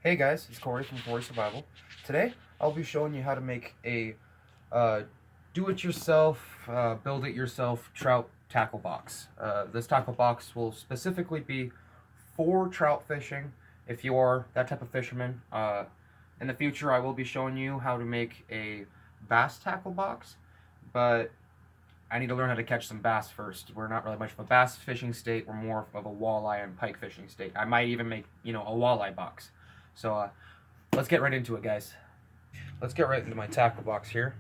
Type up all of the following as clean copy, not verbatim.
Hey guys, it's Corey from Corey Survival. Today, I'll be showing you how to make a do-it-yourself, build-it-yourself trout tackle box. This tackle box will specifically be for trout fishing, if you are that type of fisherman. In the future, I will be showing you how to make a bass tackle box, but I need to learn how to catch some bass first. We're not really much of a bass fishing state. We're more of a walleye and pike fishing state. I might even make, a walleye box. So let's get right into it, guys. Let's get right into my tackle box here.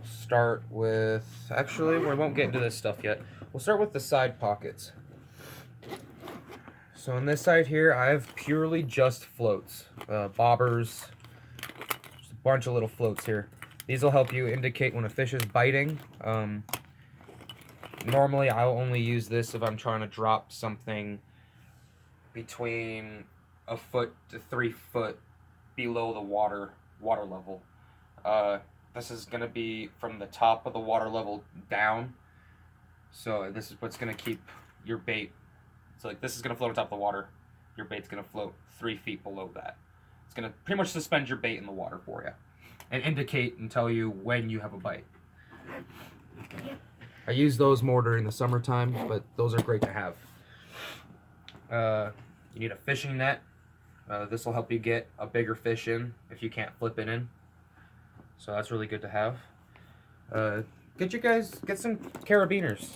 Start with, actually, we won't get into this stuff yet. We'll start with the side pockets. So on this side here, I have purely just floats, bobbers, just a bunch of little floats here. These will help you indicate when a fish is biting. Normally, I'll only use this if I'm trying to drop something between a foot to 3 foot below the water level. This is going to be from the top of the water level down. So this is what's going to keep your bait. So like this is going to float on top of the water. Your bait's going to float 3 feet below that. It's going to pretty much suspend your bait in the water for you and indicate and tell you when you have a bite. I use those more during the summertime, but those are great to have. You need a fishing net. This will help you get a bigger fish in if you can't flip it in. So that's really good to have. Get some carabiners.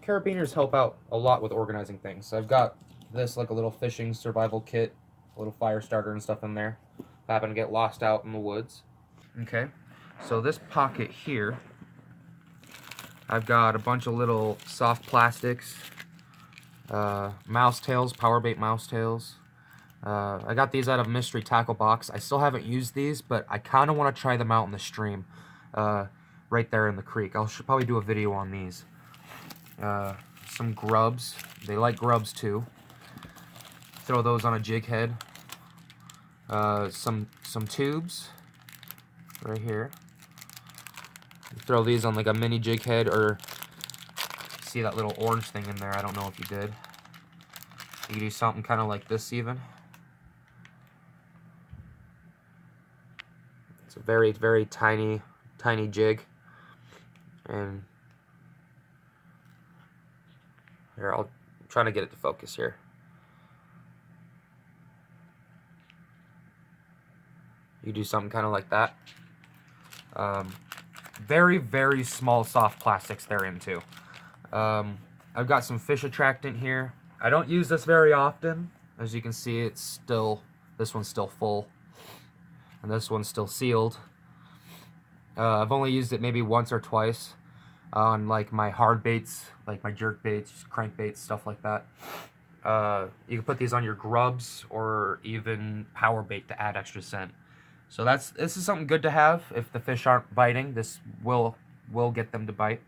Carabiners help out a lot with organizing things. So I've got this like a little fishing survival kit, a little fire starter and stuff in there. If I happen to get lost out in the woods. Okay, so this pocket here, I've got a bunch of little soft plastics, mouse tails, power bait mouse tails. I got these out of Mystery Tackle Box. I still haven't used these, but I kind of want to try them out in the stream, right there in the creek. Should probably do a video on these. Some grubs. They like grubs too. Throw those on a jig head. Some tubes right here. Throw these on like a mini jig head, or see that little orange thing in there? I don't know if you did. You can do something kind of like this even. It's a very, very tiny jig. And here, I'm trying to get it to focus here. You do something kind of like that. Very, very small soft plastics they're into. I've got some fish attractant here. I don't use this very often. As you can see, this one's still full. And this one's still sealed. I've only used it maybe once or twice on like my hard baits, like my jerk baits, crank baits, stuff like that. You can put these on your grubs or even power bait to add extra scent. So this is something good to have if the fish aren't biting. This will get them to bite.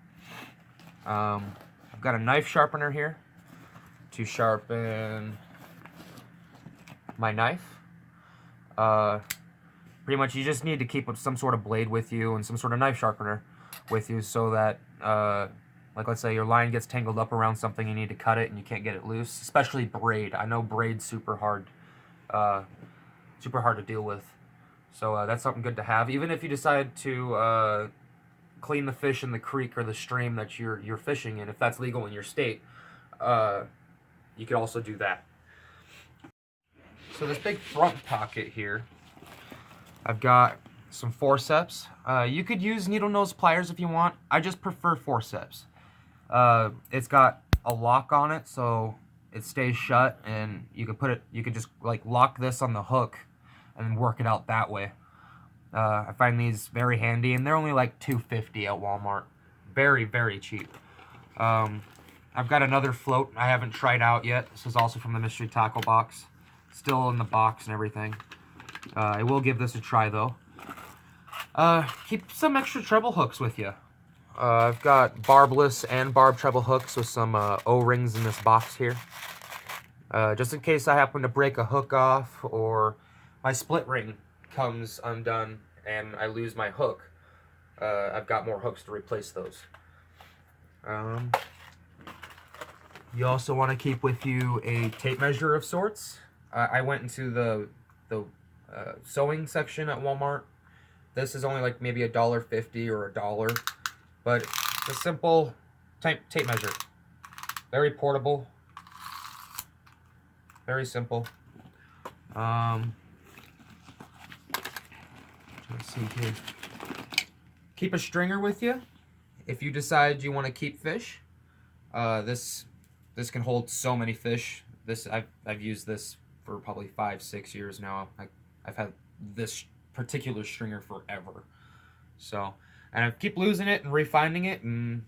I've got a knife sharpener here to sharpen my knife. Pretty much you just need to keep some sort of blade with you and some sort of knife sharpener with you so that, like let's say your line gets tangled up around something, you need to cut it and you can't get it loose, especially braid. I know braid's super hard to deal with. So that's something good to have. Even if you decide to clean the fish in the creek or the stream that you're fishing in, if that's legal in your state, you can also do that. So this big front pocket here, I've got some forceps. You could use needle nose pliers if you want. I just prefer forceps. It's got a lock on it, so it stays shut, and you could just like lock this on the hook and work it out that way. I find these very handy, and they're only like $2.50 at Walmart. Very, very cheap. I've got another float I haven't tried out yet. This is also from the Mystery Tackle Box. Still in the box and everything. I will give this a try though. Keep some extra treble hooks with you. I've got barbless and barb treble hooks with some O-rings in this box here. Just in case I happen to break a hook off or my split ring comes undone and I lose my hook. I've got more hooks to replace those. You also want to keep with you a tape measure of sorts. I went into the sewing section at Walmart. This is only like maybe $1.50 or $1, but it's a simple tape measure. Very portable. Very simple. Let's see here. Keep a stringer with you if you decide you want to keep fish. This can hold so many fish. I've used this for probably 5-6 years now. I've had this particular stringer forever. So, and I keep losing it and refinding it, and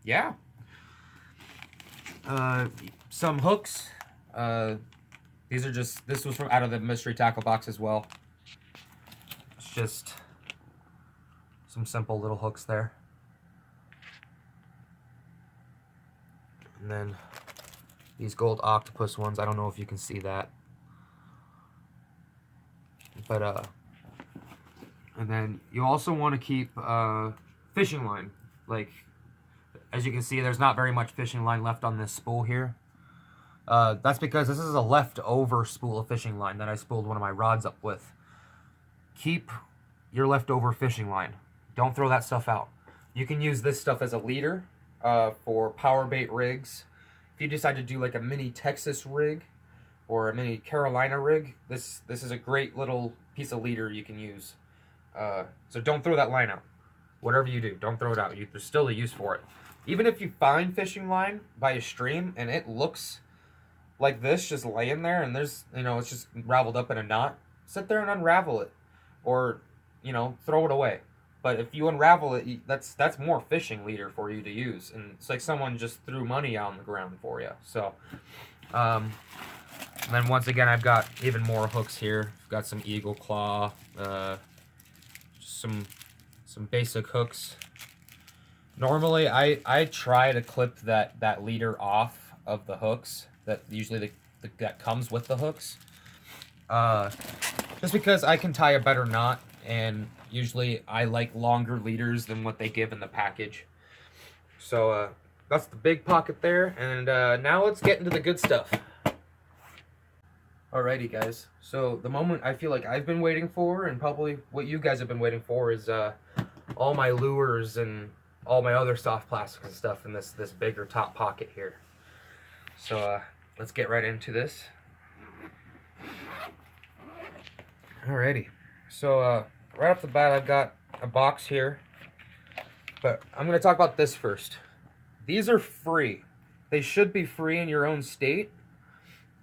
yeah. Some hooks. This was from out of the mystery tackle box as well. It's just some simple little hooks there. And then these gold octopus ones, I don't know if you can see that. But, and then you also want to keep fishing line. Like, as you can see, there's not very much fishing line left on this spool here. That's because this is a leftover spool of fishing line that I spooled one of my rods up with. Keep your leftover fishing line. Don't throw that stuff out. You can use this stuff as a leader for power bait rigs. If you decide to do like a mini Texas rig or a mini Carolina rig, this is a great little piece of leader you can use. So don't throw that line out. Whatever you do, don't throw it out. There's still a use for it. Even if you find fishing line by a stream and it looks like this just laying there and there's, it's just raveled up in a knot, sit there and unravel it. Or, throw it away. But if you unravel it, that's more fishing leader for you to use. And it's like someone just threw money on the ground for you. So, and then once again, I've got even more hooks here. I've got some eagle claw, some basic hooks. Normally, I try to clip that leader off of the hooks that usually that comes with the hooks. Just because I can tie a better knot, and usually I like longer leaders than what they give in the package. So that's the big pocket there, and now let's get into the good stuff. Alrighty guys, so the moment I feel like I've been waiting for, and probably what you guys have been waiting for, is all my lures and all my other soft plastic and stuff in this bigger top pocket here. So let's get right into this. Alrighty, so right off the bat, I've got a box here, but I'm going to talk about this first. These are free. They should be free in your own state,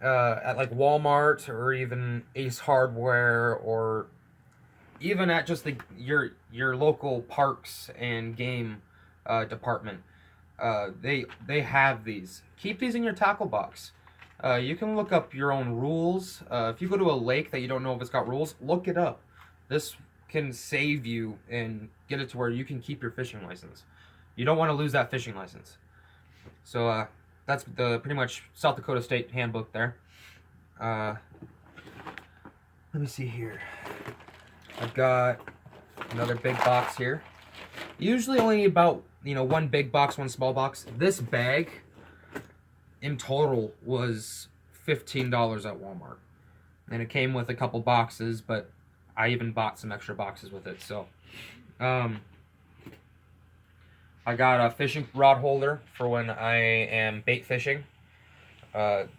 at like Walmart or even Ace Hardware, or even at just your local parks and game department. They have these. Keep these in your tackle box. You can look up your own rules. If you go to a lake that you don't know if it's got rules, look it up. This can save you and get it to where you can keep your fishing license. You don't want to lose that fishing license. So that's the pretty much South Dakota State handbook there. Let me see here. I've got another big box here. Usually only about, one big box, one small box. This bag in total was $15 at Walmart. And it came with a couple boxes, but I even bought some extra boxes with it. So, I got a fishing rod holder for when I am bait fishing.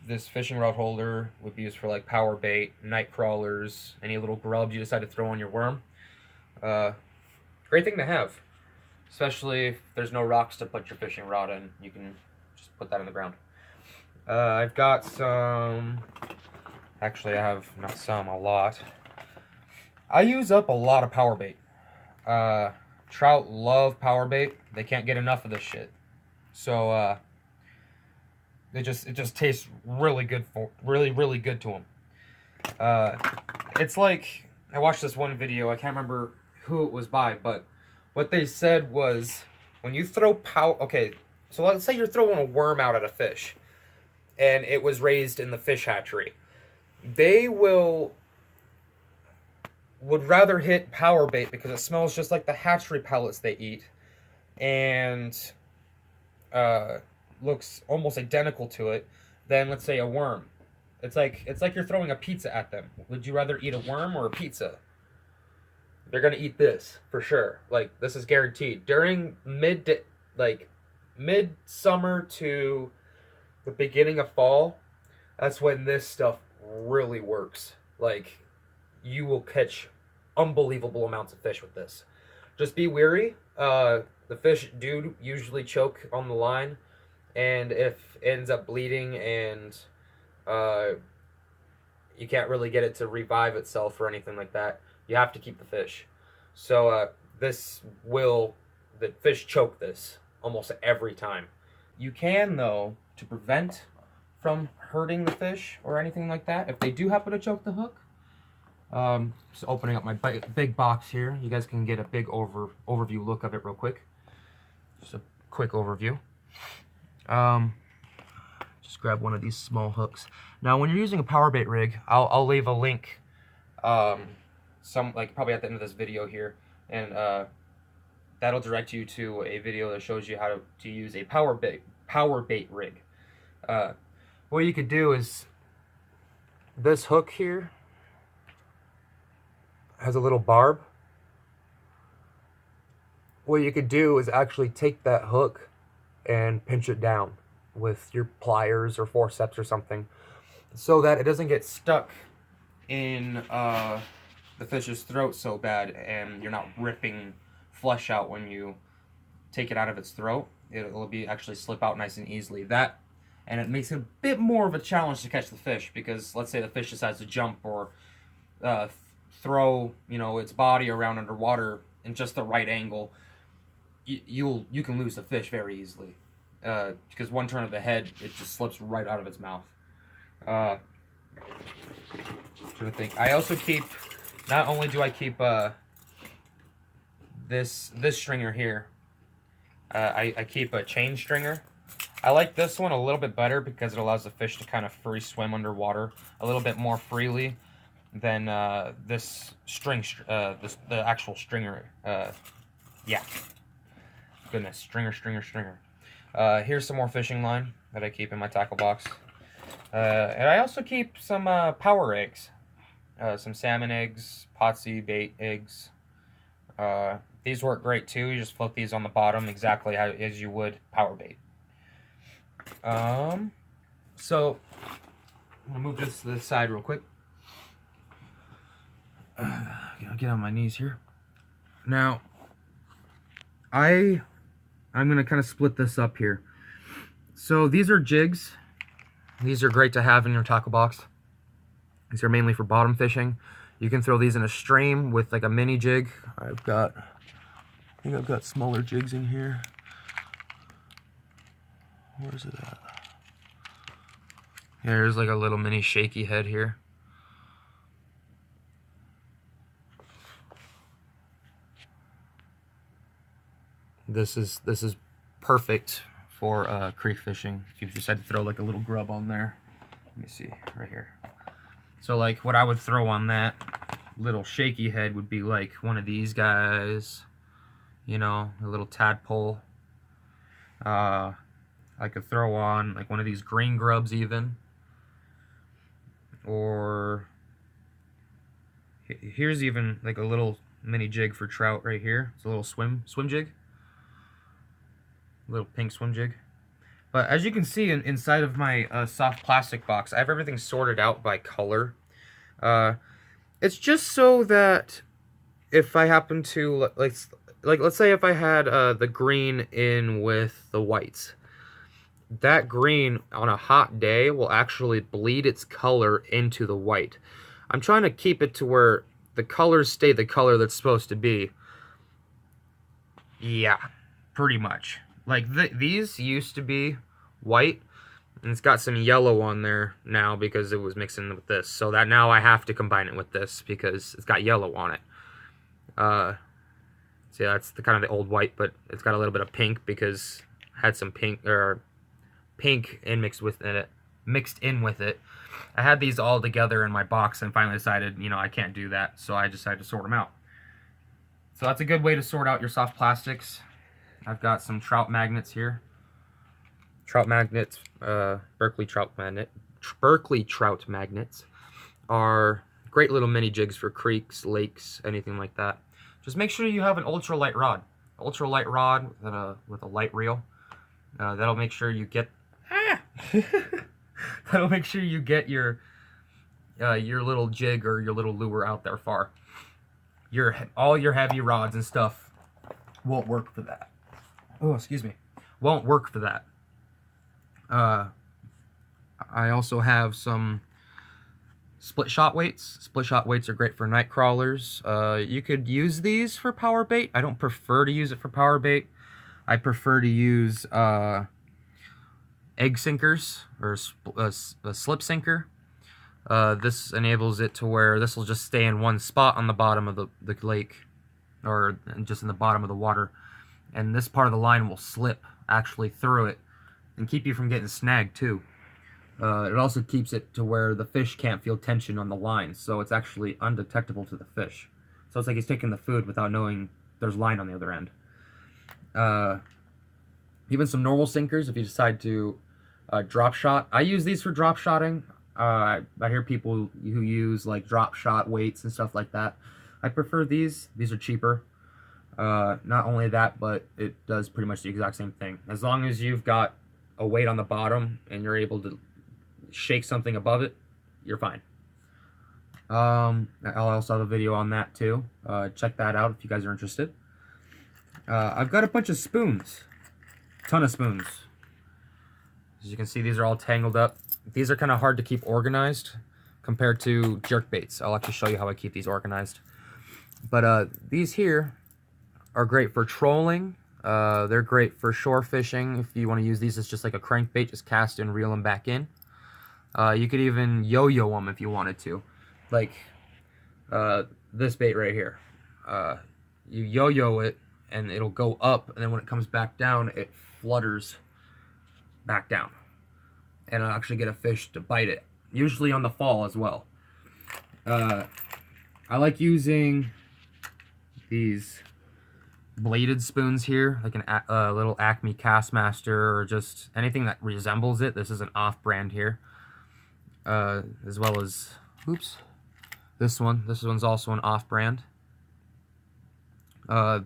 This fishing rod holder would be used for like power bait, night crawlers, any little grubs you decide to throw on your worm. Great thing to have, especially if there's no rocks to put your fishing rod in. You can just put that in the ground. I've got some, actually I have not some, a lot. I use up a lot of power bait. Trout love power bait. They can't get enough of this shit. So it just tastes really good really good to them. It's like, I watched this one video, I can't remember who it was by, but what they said was, when you throw okay, so let's say you're throwing a worm out at a fish and it was raised in the fish hatchery. They would rather hit power bait because it smells just like the hatchery pellets they eat, and looks almost identical to it, than, let's say, a worm. It's like you're throwing a pizza at them. Would you rather eat a worm or a pizza? They're gonna eat this for sure. Like, this is guaranteed. During midsummer to the beginning of fall, that's when this stuff really works. Like, you will catch unbelievable amounts of fish with this. Just be wary. The fish do usually choke on the line, and if it ends up bleeding and you can't really get it to revive itself or anything like that, you have to keep the fish. So the fish choke this almost every time. You can, though, to prevent from hurting the fish or anything like that, if they do happen to choke the hook, just opening up my big box here, you guys can get a big overview look of it real quick. Just a quick overview. Just grab one of these small hooks. Now, when you're using a power bait rig, I'll leave a link, probably at the end of this video here, and that'll direct you to a video that shows you how to use a power bait rig. What you could do is, this hook here has a little barb. What you could do is actually take that hook and pinch it down with your pliers or forceps or something, so that it doesn't get stuck in the fish's throat so bad, and you're not ripping flesh out when you take it out of its throat. It'll be actually slip out nice and easily. That, and it makes it a bit more of a challenge to catch the fish, because let's say the fish decides to jump or throw, its body around underwater in just the right angle. You can lose the fish very easily, because one turn of the head, it just slips right out of its mouth. Trying to think. I also keep, not only do I keep this stringer here, I keep a chain stringer. I like this one a little bit better because it allows the fish to kind of free swim underwater a little bit more freely than this the actual stringer. Yeah. Goodness, stringer. Here's some more fishing line that I keep in my tackle box. And I also keep some power eggs. Some salmon eggs, potsy bait eggs. These work great too. You just float these on the bottom exactly as you would power bait. So I'm gonna move this to the side real quick. I'll get on my knees here. Now, I'm gonna kind of split this up here. So these are jigs. These are great to have in your tackle box. These are mainly for bottom fishing. You can throw these in a stream with like a mini jig. I think I've got smaller jigs in here. Where's it at? Here's like a little mini shaky head here. This is perfect for creek fishing. If you decide to throw like a little grub on there. Let me see, right here. So like what I would throw on that little shaky head would be like one of these guys, a little tadpole. I could throw on like one of these green grubs even. Or here's even like a little mini jig for trout right here. It's a little swim jig. Little pink swim jig. But as you can see inside of my soft plastic box, I have everything sorted out by color. It's just so that if I happen to, let's say if I had the green in with the whites, that green on a hot day will actually bleed its color into the white. I'm trying to keep it to where the colors stay the color that's supposed to be. Yeah, pretty much. Like these used to be white, and it's got some yellow on there now because it was mixing with this. So that now I have to combine it with this because it's got yellow on it. So yeah, that's the kind of the old white, but it's got a little bit of pink because it had some pink mixed in with it. I had these all together in my box and finally decided, I can't do that, so I decided to sort them out. So that's a good way to sort out your soft plastics. I've got some trout magnets here. Trout magnets, Berkeley trout Berkeley trout magnets are great little mini jigs for creeks, lakes, anything like that. Just make sure you have an ultralight rod. Ultralight rod with a light reel. That'll make sure you get that'll make sure you get your little jig or your little lure out there far. All your heavy rods and stuff won't work for that. Oh, excuse me. Won't work for that. I also have some split shot weights. Split shot weights are great for night crawlers. You could use these for power bait. I don't prefer to use it for power bait. I prefer to use egg sinkers or a slip sinker. This enables it to where this will just stay in one spot on the bottom of the lake, or just in the bottom of the water, and this part of the line will slip actually through it and keep you from getting snagged too. It also keeps it to where the fish can't feel tension on the line, so it's actually undetectable to the fish. So it's like he's taking the food without knowing there's line on the other end. Even some normal sinkers, if you decide to drop shot. I use these for drop shotting. I hear people who use like drop shot weights and stuff like that. I prefer these. These are cheaper. Not only that, but it does pretty much the exact same thing. As long as you've got a weight on the bottom and you're able to shake something above it, you're fine. I'll also have a video on that too. Check that out if you guys are interested. I've got a bunch of spoons. Ton of spoons. As you can see, these are all tangled up. These are kind of hard to keep organized compared to jerk baits. I'll actually show you how I keep these organized. But these here are great for trolling. They're great for shore fishing. If you want to use these as just like a crankbait, just cast and reel them back in. You could even yo-yo them if you wanted to. Like this bait right here. You yo-yo it and it'll go up, and then when it comes back down, it flutters back down. And I'll actually get a fish to bite it. Usually on the fall as well. I like using these bladed spoons here, like a little Acme Castmaster, or just anything that resembles it. This is an off-brand here. As well as, oops, this one. This one's also an off-brand.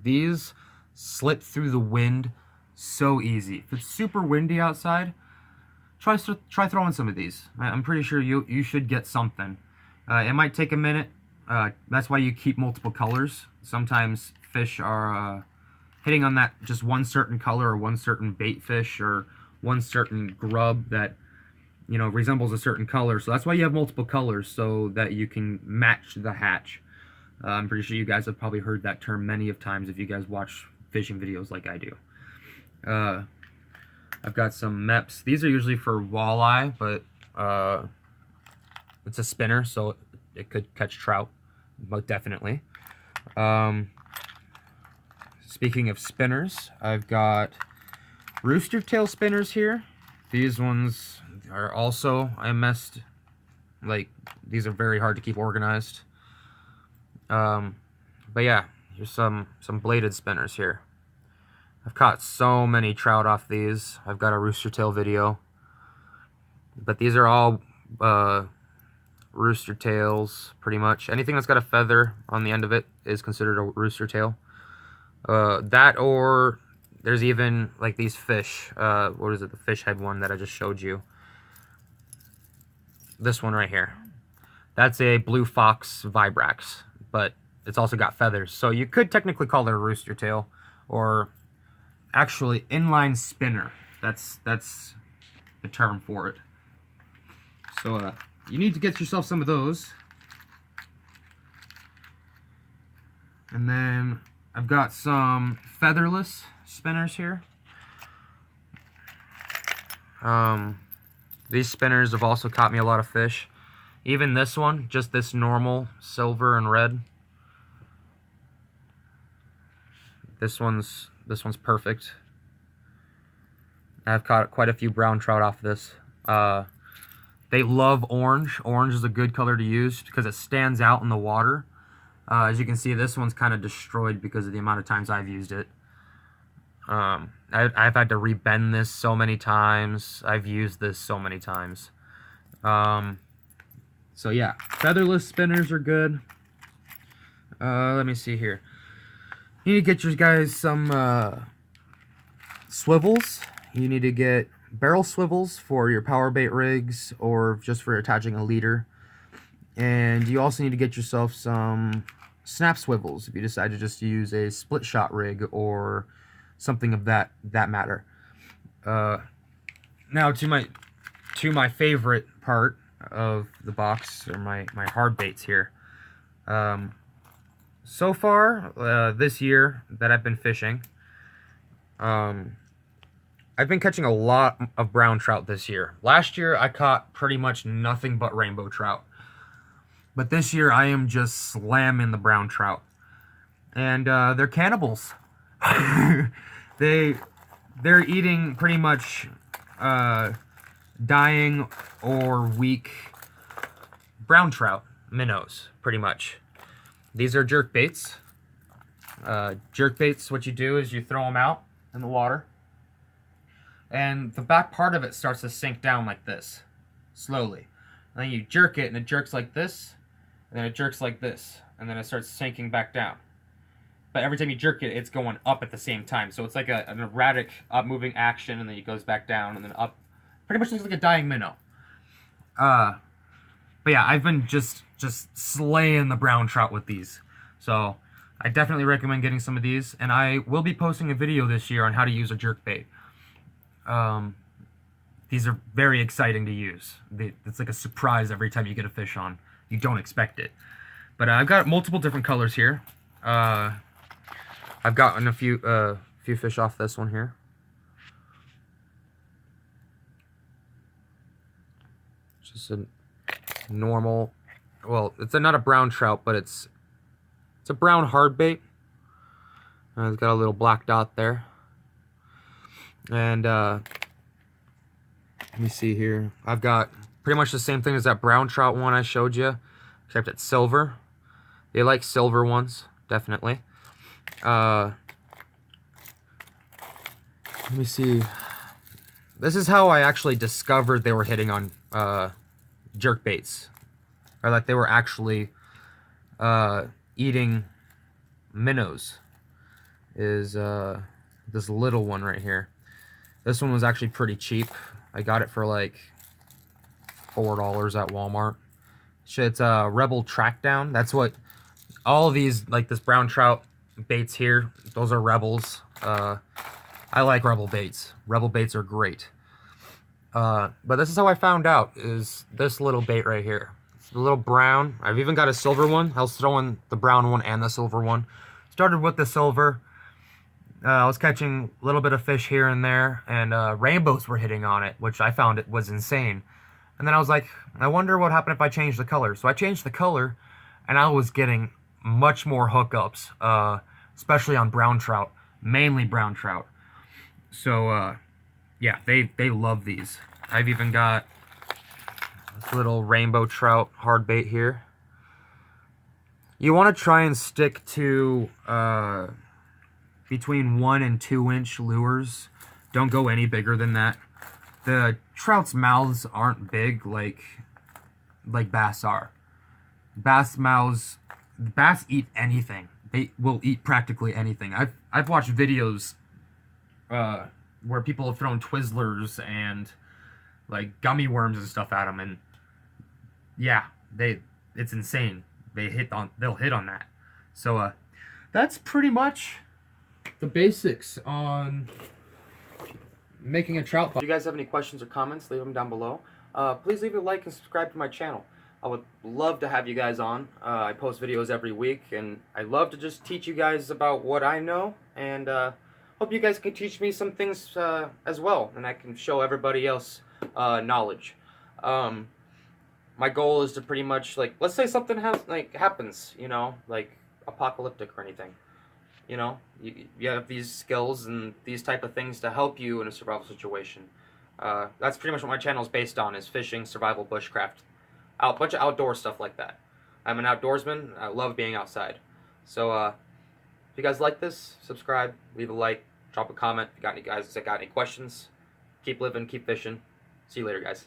These slip through the wind so easy. If it's super windy outside, try throwing some of these. I'm pretty sure you should get something. It might take a minute. That's why you keep multiple colors. Sometimes fish are hitting on that just one certain color, or one certain bait fish, or one certain grub that, you know, resembles a certain color. So that's why you have multiple colors, so that you can match the hatch. I'm pretty sure you guys have probably heard that term many of times if you guys watch fishing videos like I do. I've got some MEPs. These are usually for walleye, but it's a spinner, so it could catch trout, most definitely. Speaking of spinners, I've got rooster tail spinners here. These ones are also, these are very hard to keep organized. But yeah, here's some bladed spinners here. I've caught so many trout off these. I've got a rooster tail video. But these are all rooster tails, pretty much. Anything that's got a feather on the end of it is considered a rooster tail. That, or there's even like these fish. What is it? The fish head one that I just showed you. This one right here. That's a blue fox vibrax, but it's also got feathers. So you could technically call it a rooster tail, or actually inline spinner. That's the term for it. So you need to get yourself some of those. And then I've got some featherless spinners here. These spinners have also caught me a lot of fish. Even this one, just this normal silver and red. This one's perfect. I've caught quite a few brown trout off this. They love orange. Orange is a good color to use because it stands out in the water. As you can see, this one's kind of destroyed because of the amount of times I've used it. I've had to rebend this so many times. I've used this so many times. So yeah, featherless spinners are good. Let me see here. You need to get your guys some swivels. You need to get barrel swivels for your power bait rigs or just for attaching a leader. And you also need to get yourself some snap swivels if you decide to just use a split shot rig or something of that matter. Now to my favorite part of the box, or my hard baits here. So far this year that I've been fishing, I've been catching a lot of brown trout this year. Last year I caught pretty much nothing but rainbow trout. But this year I am just slamming the brown trout. And they're cannibals. They're eating pretty much dying or weak brown trout minnows, pretty much. These are jerk baits. Jerk baits, what you do is you throw them out in the water, and the back part of it starts to sink down like this, slowly. And then you jerk it, and it jerks like this, and then it jerks like this, and then it starts sinking back down. But every time you jerk it, it's going up at the same time. So it's like an erratic up-moving action, and then it goes back down, and then up. Pretty much looks like a dying minnow. But yeah, I've been just slaying the brown trout with these. So I definitely recommend getting some of these. And I will be posting a video this year on how to use a jerk bait. These are very exciting to use. It's like a surprise every time you get a fish on. You don't expect it. But I've got multiple different colors here. I've gotten a few fish off this one here. Just a normal, well, it's not a brown trout, but it's a brown hard bait. It's got a little black dot there. And let me see here. I've got pretty much the same thing as that brown trout one I showed you, except it's silver. They like silver ones, definitely. Let me see. This is how I actually discovered they were hitting on jerk baits, or that they were actually eating minnows. Is this little one right here. This one was actually pretty cheap. I got it for like $4 at Walmart. It's a Rebel Trackdown. That's what all of these, like this brown trout baits here, those are Rebels. I like Rebel baits. Rebel baits are great. But this is how I found out, is this little bait right here. It's a little brown. I've even got a silver one. I was throwing the brown one and the silver one. Started with the silver. I was catching a little bit of fish here and there, and rainbows were hitting on it, which I found it was insane. And then I was like, I wonder what happened if I changed the color. So I changed the color, and I was getting much more hookups, especially on brown trout, mainly brown trout. So yeah, they love these. I've even got this little rainbow trout hard bait here. You want to try and stick to between 1 and 2 inch lures. Don't go any bigger than that. The trout's mouths aren't big like bass are. Bass eat anything. They will eat practically anything. I've watched videos where people have thrown Twizzlers and like gummy worms and stuff at them, and yeah, it's insane. They'll hit on that. So that's pretty much the basics on making a trout box. If you guys have any questions or comments, leave them down below. Please leave a like and subscribe to my channel. I would love to have you guys on. I post videos every week, and I love to just teach you guys about what I know, and hope you guys can teach me some things as well, and I can show everybody else knowledge. My goal is to pretty much, like, let's say something happens, you know, like apocalyptic or anything. You know, you have these skills and these type of things to help you in a survival situation. That's pretty much what my channel is based on, is fishing, survival, bushcraft, a bunch of outdoor stuff like that. I'm an outdoorsman. I love being outside. So if you guys like this, subscribe, leave a like, drop a comment. If you got any questions, keep living, keep fishing. See you later, guys.